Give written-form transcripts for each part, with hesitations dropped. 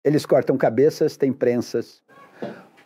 Eles cortam cabeças, têm prensas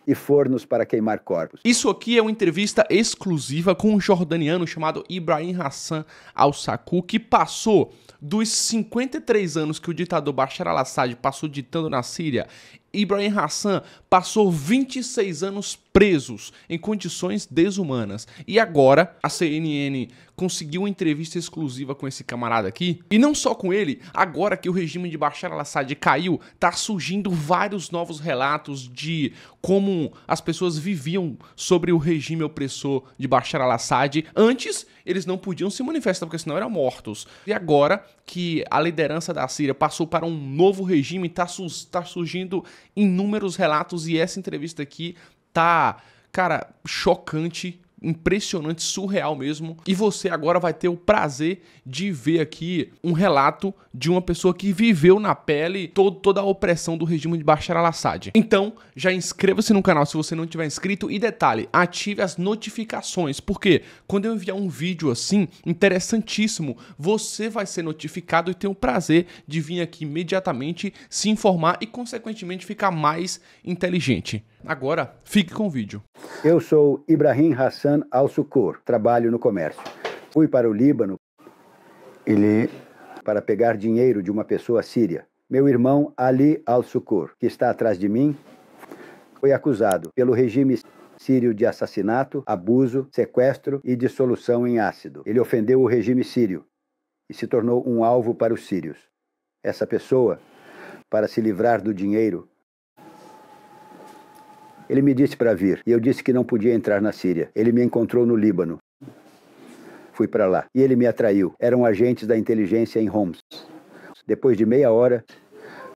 e fornos para queimar corpos. Isso aqui é uma entrevista exclusiva com um jordaniano chamado Ibrahim Hassan al-Saku, que passou dos 53 anos que o ditador Bashar al-Assad passou ditando na Síria. Ibrahim Hassan passou 26 anos presos em condições desumanas. E agora a CNN conseguiu uma entrevista exclusiva com esse camarada aqui. E não só com ele, agora que o regime de Bashar al-Assad caiu, tá surgindo vários novos relatos de como as pessoas viviam sobre o regime opressor de Bashar al-Assad. Antes, eles não podiam se manifestar, porque senão eram mortos. E agora que a liderança da Síria passou para um novo regime, tá surgindo inúmeros relatos, e essa entrevista aqui tá, cara, chocante, impressionante, surreal mesmo. E você agora vai ter o prazer de ver aqui um relato de uma pessoa que viveu na pele toda a opressão do regime de Bashar al-Assad. Então, já inscreva-se no canal se você não tiver inscrito e detalhe, ative as notificações, porque quando eu enviar um vídeo assim, interessantíssimo, você vai ser notificado e ter o prazer de vir aqui imediatamente se informar e, consequentemente, ficar mais inteligente. Agora, fique com o vídeo. Eu sou Ibrahim Hassan al-Sukur, trabalho no comércio. Fui para o Líbano para pegar dinheiro de uma pessoa síria. Meu irmão Ali al-Sukur, que está atrás de mim, foi acusado pelo regime sírio de assassinato, abuso, sequestro e dissolução em ácido. Ele ofendeu o regime sírio e se tornou um alvo para os sírios. Essa pessoa, para se livrar do dinheiro, ele me disse para vir, e eu disse que não podia entrar na Síria. Ele me encontrou no Líbano. Fui para lá, e ele me atraiu. Eram agentes da inteligência em Homs. Depois de meia hora,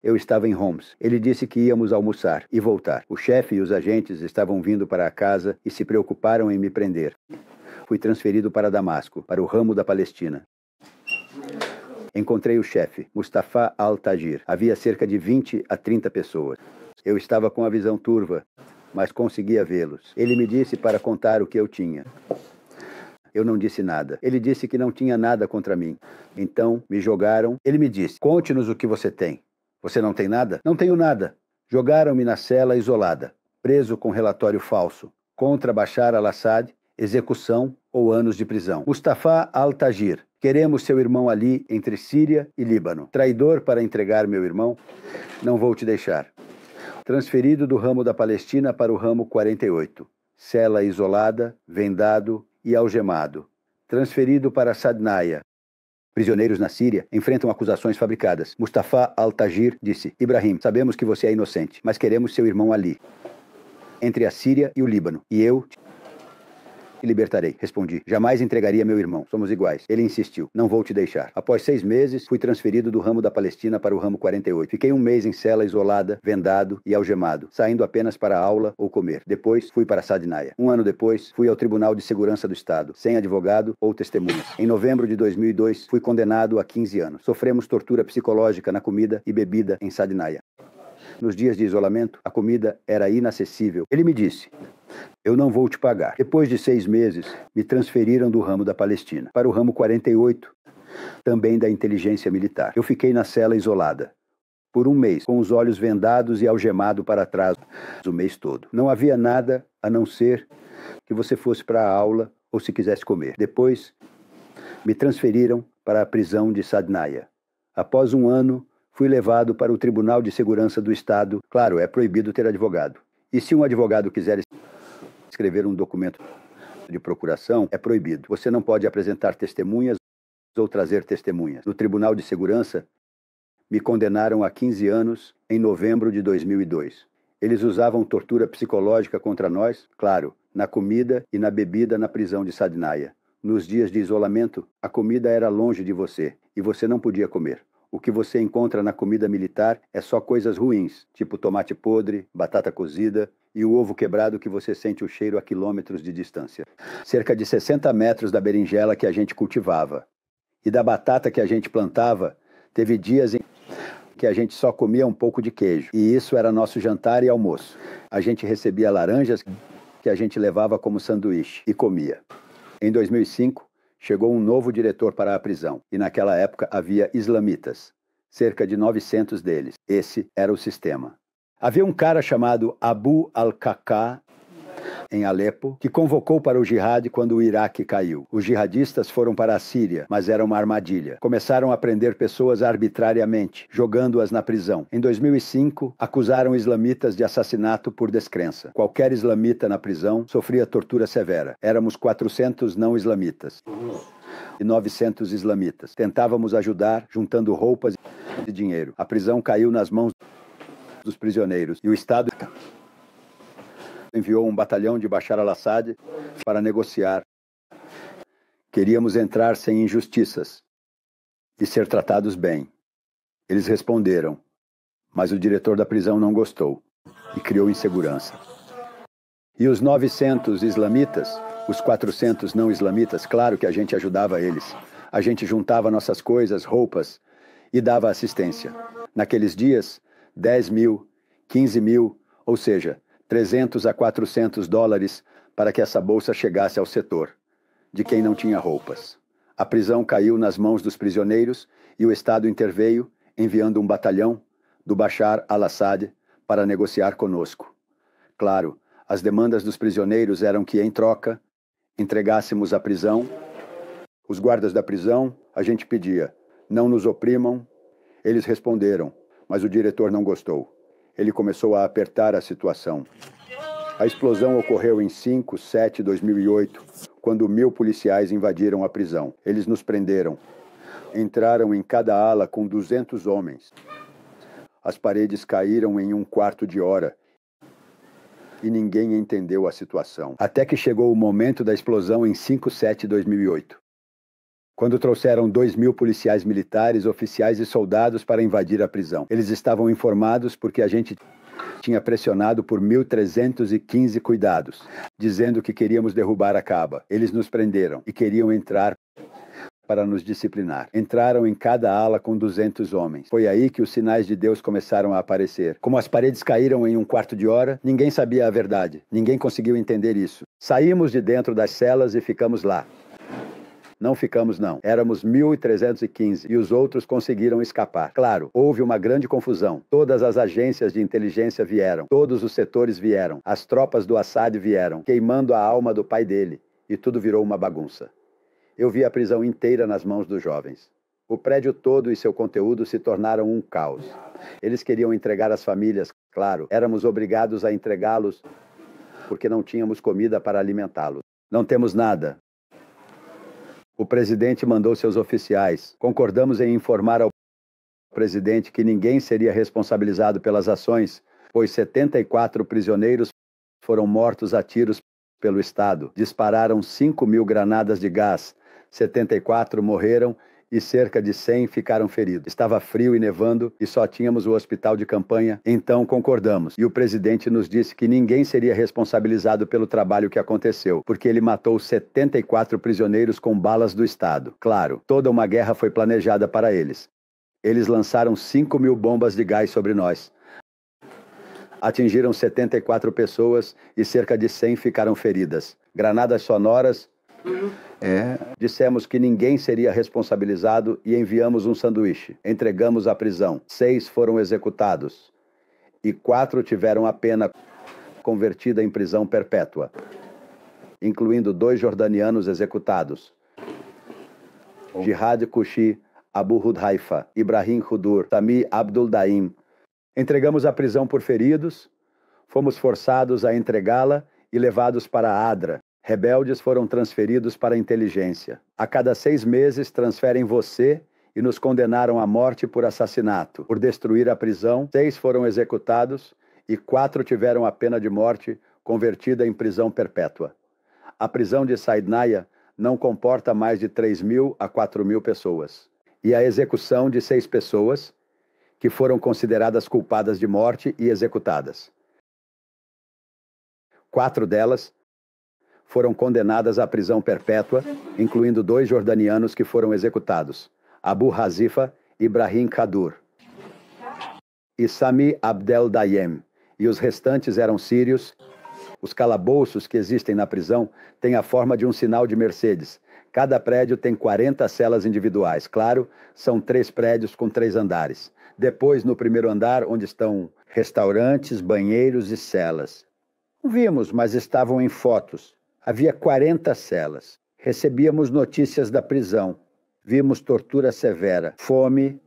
eu estava em Homs. Ele disse que íamos almoçar e voltar. O chefe e os agentes estavam vindo para a casa e se preocuparam em me prender. Fui transferido para Damasco, para o ramo da Palestina. Encontrei o chefe, Mustafa al-Tajir. Havia cerca de 20 a 30 pessoas. Eu estava com a visão turva, mas conseguia vê-los. Ele me disse para contar o que eu tinha. Eu não disse nada. Ele disse que não tinha nada contra mim. Então, me jogaram. Ele me disse, conte-nos o que você tem. Você não tem nada? Não tenho nada. Jogaram-me na cela isolada, preso com relatório falso, contra Bashar al-Assad, execução ou anos de prisão. Mustafa al-Tajir, queremos seu irmão Ali entre Síria e Líbano. Traidor para entregar meu irmão? Não vou te deixar. Transferido do ramo da Palestina para o ramo 48. Cela isolada, vendado e algemado. Transferido para Sadnaya. Prisioneiros na Síria enfrentam acusações fabricadas. Mustafa al-Tajir disse, Ibrahim, sabemos que você é inocente, mas queremos seu irmão Ali. Entre a Síria e o Líbano. E eu te libertarei. Respondi, jamais entregaria meu irmão. Somos iguais. Ele insistiu, não vou te deixar. Após 6 meses, fui transferido do ramo da Palestina para o ramo 48. Fiquei 1 mês em cela isolada, vendado e algemado, saindo apenas para a aula ou comer. Depois, fui para Sadnaya. 1 ano depois, fui ao Tribunal de Segurança do Estado, sem advogado ou testemunhas. Em novembro de 2002, fui condenado a 15 anos. Sofremos tortura psicológica na comida e bebida em Sadnaya. Nos dias de isolamento, a comida era inacessível. Ele me disse, eu não vou te pagar. Depois de 6 meses, me transferiram do ramo da Palestina para o ramo 48, também da inteligência militar. Eu fiquei na cela isolada por 1 mês, com os olhos vendados e algemado para trás o mês todo. Não havia nada a não ser que você fosse para a aula ou se quisesse comer. Depois, me transferiram para a prisão de Sadnaya. Após 1 ano, fui levado para o Tribunal de Segurança do Estado. Claro, é proibido ter advogado. E se um advogado quiser escrever um documento de procuração, é proibido. Você não pode apresentar testemunhas ou trazer testemunhas. No Tribunal de Segurança, me condenaram a 15 anos em novembro de 2002. Eles usavam tortura psicológica contra nós, claro, na comida e na bebida na prisão de Sadnaya. Nos dias de isolamento, a comida era longe de você e você não podia comer. O que você encontra na comida militar é só coisas ruins, tipo tomate podre, batata cozida e o ovo quebrado que você sente o cheiro a quilômetros de distância. Cerca de 60 metros da berinjela que a gente cultivava e da batata que a gente plantava, teve dias em que a gente só comia um pouco de queijo. E isso era nosso jantar e almoço. A gente recebia laranjas que a gente levava como sanduíche e comia. Em 2005, chegou um novo diretor para a prisão, e naquela época havia islamitas. cerca de 900 deles. Esse era o sistema. Havia um cara chamado Abu al-Qaqa, em Alepo, que convocou para o jihad quando o Iraque caiu. Os jihadistas foram para a Síria, mas era uma armadilha. Começaram a prender pessoas arbitrariamente, jogando-as na prisão. Em 2005, acusaram islamitas de assassinato por descrença. Qualquer islamita na prisão sofria tortura severa. Éramos 400 não islamitas e 900 islamitas. Tentávamos ajudar, juntando roupas e dinheiro. A prisão caiu nas mãos dos prisioneiros e o Estado enviou um batalhão de Bashar al-Assad para negociar. Queríamos entrar sem injustiças e ser tratados bem. Eles responderam, mas o diretor da prisão não gostou e criou insegurança. E os 900 islamitas, os 400 não islamitas, claro que a gente ajudava eles. A gente juntava nossas coisas, roupas e dava assistência. Naqueles dias, 10 mil, 15 mil, ou seja, 300 a 400 dólares para que essa bolsa chegasse ao setor, de quem não tinha roupas. A prisão caiu nas mãos dos prisioneiros e o Estado interveio, enviando um batalhão do Bashar al-Assad para negociar conosco. Claro, as demandas dos prisioneiros eram que, em troca, entregássemos a prisão. Os guardas da prisão, a gente pedia, não nos oprimam. Eles responderam, mas o diretor não gostou. Ele começou a apertar a situação. A explosão ocorreu em 5/7/2008, quando 1000 policiais invadiram a prisão. Eles nos prenderam. Entraram em cada ala com 200 homens. As paredes caíram em 1/4 de hora e ninguém entendeu a situação. Até que chegou o momento da explosão em 5/7/2008. Quando trouxeram 2.000 policiais militares, oficiais e soldados para invadir a prisão. Eles estavam informados porque a gente tinha pressionado por 1.315 cuidados, dizendo que queríamos derrubar a Kaaba. Eles nos prenderam e queriam entrar para nos disciplinar. Entraram em cada ala com 200 homens. Foi aí que os sinais de Deus começaram a aparecer. Como as paredes caíram em 1/4 de hora, ninguém sabia a verdade. Ninguém conseguiu entender isso. Saímos de dentro das celas e ficamos lá. Não ficamos, não. Éramos 1.315 e os outros conseguiram escapar. Claro, houve uma grande confusão. Todas as agências de inteligência vieram. Todos os setores vieram. As tropas do Assad vieram, queimando a alma do pai dele. E tudo virou uma bagunça. Eu vi a prisão inteira nas mãos dos jovens. O prédio todo e seu conteúdo se tornaram um caos. Eles queriam entregar as famílias, claro. Éramos obrigados a entregá-los porque não tínhamos comida para alimentá-los. Não temos nada. O presidente mandou seus oficiais. Concordamos em informar ao presidente que ninguém seria responsabilizado pelas ações, pois 74 prisioneiros foram mortos a tiros pelo Estado. Dispararam 5.000 granadas de gás. 74 morreram e cerca de 100 ficaram feridos. Estava frio e nevando e só tínhamos o hospital de campanha, então concordamos. E o presidente nos disse que ninguém seria responsabilizado pelo trabalho que aconteceu, porque ele matou 74 prisioneiros com balas do Estado. Claro, toda uma guerra foi planejada para eles. Eles lançaram 5.000 bombas de gás sobre nós. Atingiram 74 pessoas e cerca de 100 ficaram feridas. Granadas sonoras. Dissemos que ninguém seria responsabilizado e enviamos um sanduíche. Entregamos à prisão. 6 foram executados e 4 tiveram a pena convertida em prisão perpétua, incluindo 2 jordanianos executados. Jihad Kushi, Abu Hudhaifa, Ibrahim Hudur, Sami Abdul Daim. Entregamos a prisão por feridos, fomos forçados a entregá-la e levados para Adra. Rebeldes foram transferidos para a inteligência. A cada 6 meses transferem você e nos condenaram à morte por assassinato. Por destruir a prisão, 6 foram executados e 4 tiveram a pena de morte convertida em prisão perpétua. A prisão de Saidnaya não comporta mais de 3.000 a 4.000 pessoas. E a execução de 6 pessoas que foram consideradas culpadas de morte e executadas. 4 delas foram condenadas à prisão perpétua, incluindo 2 jordanianos que foram executados, Abu Hazifa, Ibrahim Kadur e Sami Abdel Dayem, e os restantes eram sírios. Os calabouços que existem na prisão têm a forma de um sinal de Mercedes. Cada prédio tem 40 celas individuais. Claro, são 3 prédios com 3 andares. Depois, no primeiro andar, onde estão restaurantes, banheiros e celas. Não vimos, mas estavam em fotos. Havia 40 celas. Recebíamos notícias da prisão. Vimos tortura severa, fome,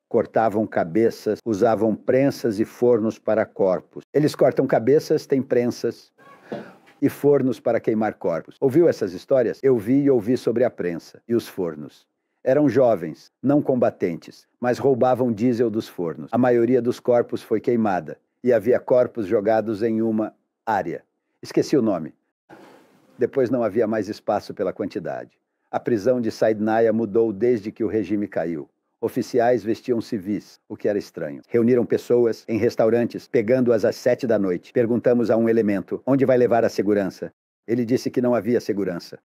cortavam cabeças, usavam prensas e fornos para corpos. Eles cortam cabeças, têm prensas e fornos para queimar corpos. Ouviu essas histórias? Eu vi e ouvi sobre a prensa e os fornos. Eram jovens, não combatentes, mas roubavam diesel dos fornos. A maioria dos corpos foi queimada e havia corpos jogados em uma área. Esqueci o nome. Depois não havia mais espaço pela quantidade. A prisão de Saidnaya mudou desde que o regime caiu. Oficiais vestiam civis, o que era estranho. Reuniram pessoas em restaurantes, pegando-as às 7 da noite. Perguntamos a um elemento, onde vai levar a segurança? Ele disse que não havia segurança.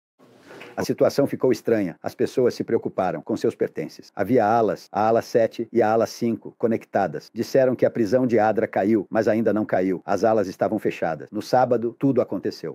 A situação ficou estranha. As pessoas se preocuparam com seus pertences. Havia alas, a ala 7 e a ala 5, conectadas. Disseram que a prisão de Adra caiu, mas ainda não caiu. As alas estavam fechadas. No sábado, tudo aconteceu.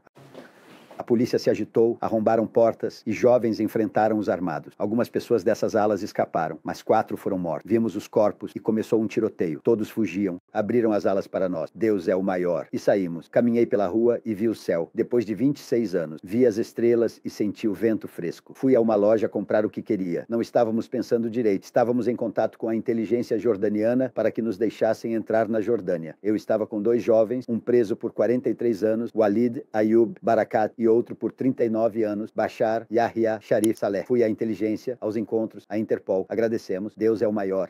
A polícia se agitou, arrombaram portas e jovens enfrentaram os armados. Algumas pessoas dessas alas escaparam, mas 4 foram mortos. Vimos os corpos e começou um tiroteio. Todos fugiam, abriram as alas para nós. Deus é o maior. E saímos. Caminhei pela rua e vi o céu. Depois de 26 anos, vi as estrelas e senti o vento fresco. Fui a uma loja comprar o que queria. Não estávamos pensando direito. Estávamos em contato com a inteligência jordaniana para que nos deixassem entrar na Jordânia. Eu estava com 2 jovens, um preso por 43 anos, Walid Ayub Barakat, e outro por 39 anos, Bashar Yahya Sharif Saleh. Fui à inteligência, aos encontros, à Interpol. Agradecemos. Deus é o maior.